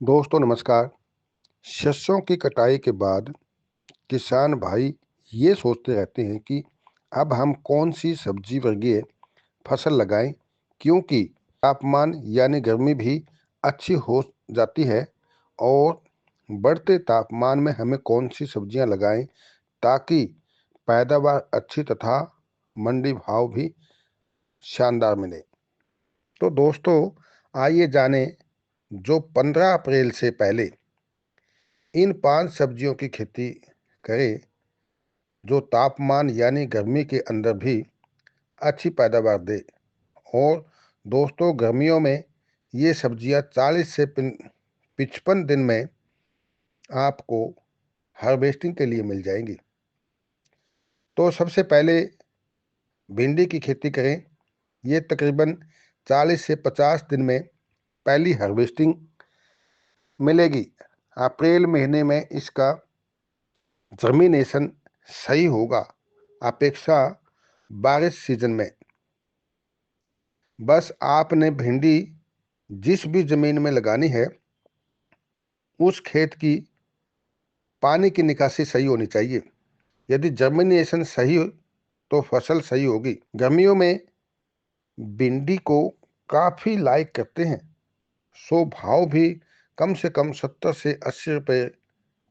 दोस्तों नमस्कार। सरसों की कटाई के बाद किसान भाई ये सोचते रहते हैं कि अब हम कौन सी सब्जी वर्गीय फसल लगाएं, क्योंकि तापमान यानी गर्मी भी अच्छी हो जाती है। और बढ़ते तापमान में हमें कौन सी सब्जियां लगाएं ताकि पैदावार अच्छी तथा मंडी भाव भी शानदार मिले। तो दोस्तों, आइए जानें जो 15 अप्रैल से पहले इन 5 सब्जियों की खेती करें जो तापमान यानी गर्मी के अंदर भी अच्छी पैदावार दे। और दोस्तों, गर्मियों में ये सब्जियां 40 से 55 दिन में आपको हार्वेस्टिंग के लिए मिल जाएंगी। तो सबसे पहले भिंडी की खेती करें। ये तकरीबन 40 से 50 दिन में पहली हार्वेस्टिंग मिलेगी। अप्रैल महीने में इसका जर्मिनेशन सही होगा अपेक्षा बारिश सीजन में। बस आपने भिंडी जिस भी जमीन में लगानी है उस खेत की पानी की निकासी सही होनी चाहिए। यदि जर्मिनेशन सही हो तो फसल सही होगी। गर्मियों में भिंडी को काफ़ी लाइक करते हैं, सो भाव भी कम से कम 70 से 80 रुपये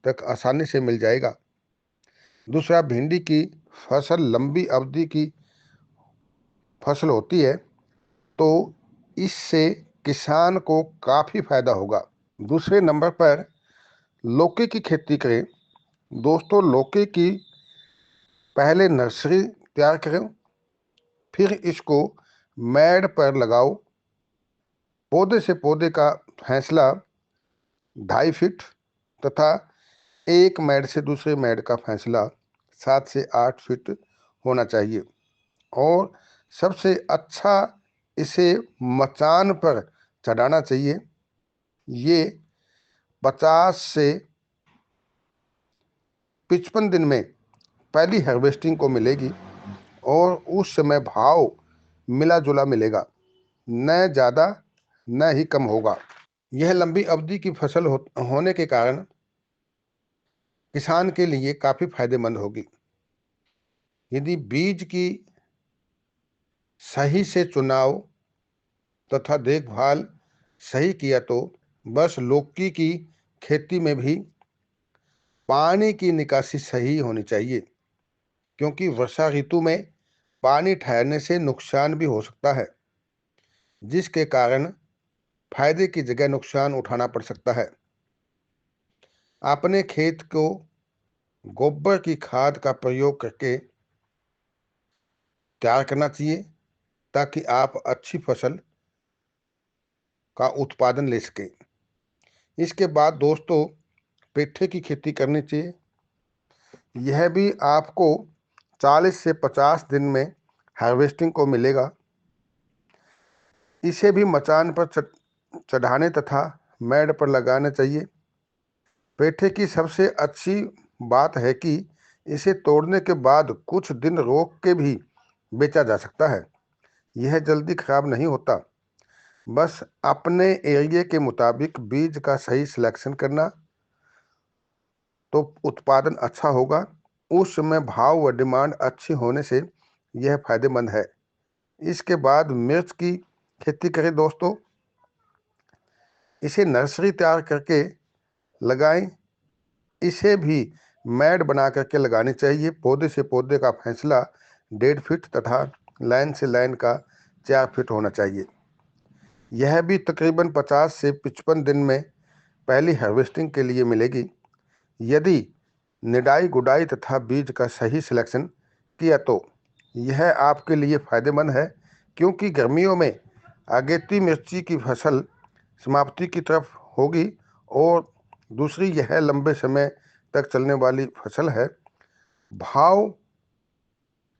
तक आसानी से मिल जाएगा। दूसरा, भिंडी की फसल लंबी अवधि की फसल होती है, तो इससे किसान को काफ़ी फायदा होगा। दूसरे नंबर पर लौकी की खेती करें। दोस्तों, लौकी की पहले नर्सरी तैयार करें, फिर इसको मैड पर लगाओ। पौधे से पौधे का फैसला 2.5 फीट तथा एक मैड से दूसरे मैड का फैसला 7 से 8 फीट होना चाहिए। और सबसे अच्छा इसे मचान पर चढ़ाना चाहिए। ये 50 से 55 दिन में पहली हार्वेस्टिंग को मिलेगी और उस समय भाव मिला जुला मिलेगा, न ज़्यादा न ही कम होगा। यह लंबी अवधि की फसल होने के कारण किसान के लिए काफ़ी फायदेमंद होगी। यदि बीज की सही से चुनाव तथा देखभाल सही किया तो बस लौकी की खेती में भी पानी की निकासी सही होनी चाहिए, क्योंकि वर्षा ऋतु में पानी ठहरने से नुकसान भी हो सकता है, जिसके कारण फायदे की जगह नुकसान उठाना पड़ सकता है। अपने खेत को गोबर की खाद का प्रयोग करके तैयार करना चाहिए ताकि आप अच्छी फसल का उत्पादन ले सकें। इसके बाद दोस्तों, पेठे की खेती करनी चाहिए। यह भी आपको 40 से 50 दिन में हार्वेस्टिंग को मिलेगा। इसे भी मचान पर चढ़ाने तथा मैड पर लगाना चाहिए। पेठे की सबसे अच्छी बात है कि इसे तोड़ने के बाद कुछ दिन रोक के भी बेचा जा सकता है। यह जल्दी खराब नहीं होता। बस अपने एरिया के मुताबिक बीज का सही सिलेक्शन करना, तो उत्पादन अच्छा होगा। उस समय भाव व डिमांड अच्छी होने से यह फायदेमंद है। इसके बाद मिर्च की खेती करें दोस्तों। इसे नर्सरी तैयार करके लगाएं। इसे भी मैड बना करके लगानी चाहिए। पौधे से पौधे का फैसला 1.5 फीट तथा लाइन से लाइन का 4 फीट होना चाहिए। यह भी तकरीबन 50 से 55 दिन में पहली हार्वेस्टिंग के लिए मिलेगी। यदि निडाई गुडाई तथा बीज का सही सिलेक्शन किया तो यह आपके लिए फायदेमंद है, क्योंकि गर्मियों में अगेती मिर्ची की फसल समाप्ति की तरफ होगी और दूसरी यह लंबे समय तक चलने वाली फसल है। भाव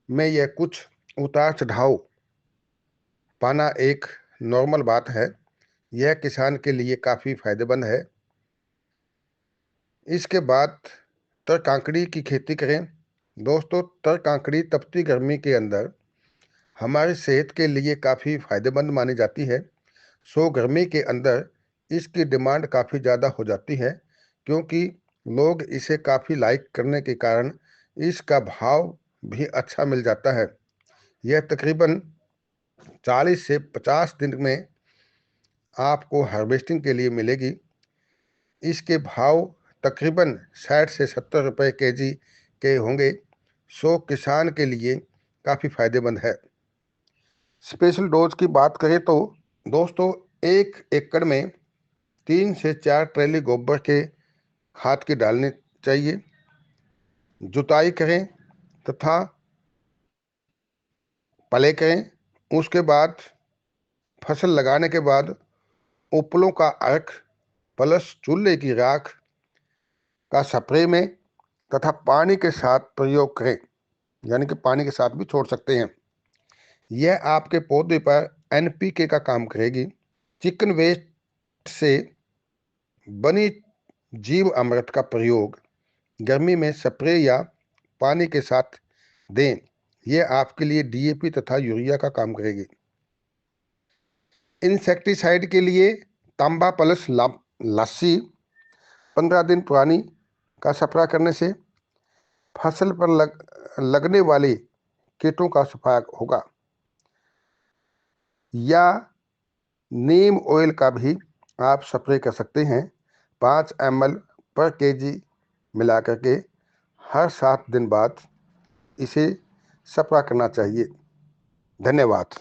में यह कुछ उतार चढ़ाव पाना एक नॉर्मल बात है। यह किसान के लिए काफ़ी फायदेमंद है। इसके बाद तर कांकड़ी की खेती करें। दोस्तों, तर कांकड़ी तपती गर्मी के अंदर हमारी सेहत के लिए काफ़ी फायदेमंद मानी जाती है। सो गर्मी के अंदर इसकी डिमांड काफ़ी ज़्यादा हो जाती है, क्योंकि लोग इसे काफ़ी लाइक करने के कारण इसका भाव भी अच्छा मिल जाता है। यह तकरीबन 40 से 50 दिन में आपको हार्वेस्टिंग के लिए मिलेगी। इसके भाव तकरीबन 60 से 70 रुपए केजी के होंगे, सो किसान के लिए काफ़ी फायदेमंद है। स्पेशल डोज की बात करें तो दोस्तों, 1 एकड़ में 3 से 4 ट्रेली गोबर के खाद की डालनी चाहिए। जुताई करें तथा पले करें। उसके बाद फसल लगाने के बाद उपलों का अर्क प्लस चूल्हे की राख का स्प्रे में तथा पानी के साथ प्रयोग करें, यानी कि पानी के साथ भी छोड़ सकते हैं। यह आपके पौधे पर एनपीके का काम करेगी। चिकन वेस्ट से बनी जीव अमृत का प्रयोग गर्मी में स्प्रे या पानी के साथ दें। यह आपके लिए डीएपी तथा यूरिया का काम करेगी। इंसेक्टिसाइड के लिए तांबा प्लस लस्सी 15 दिन पुरानी का स्प्रे करने से फसल पर लगने वाले कीटों का सफाया होगा। या नीम ऑयल का भी आप स्प्रे कर सकते हैं। 5 ml पर केजी मिला करके हर 7 दिन बाद इसे स्प्रे करना चाहिए। धन्यवाद।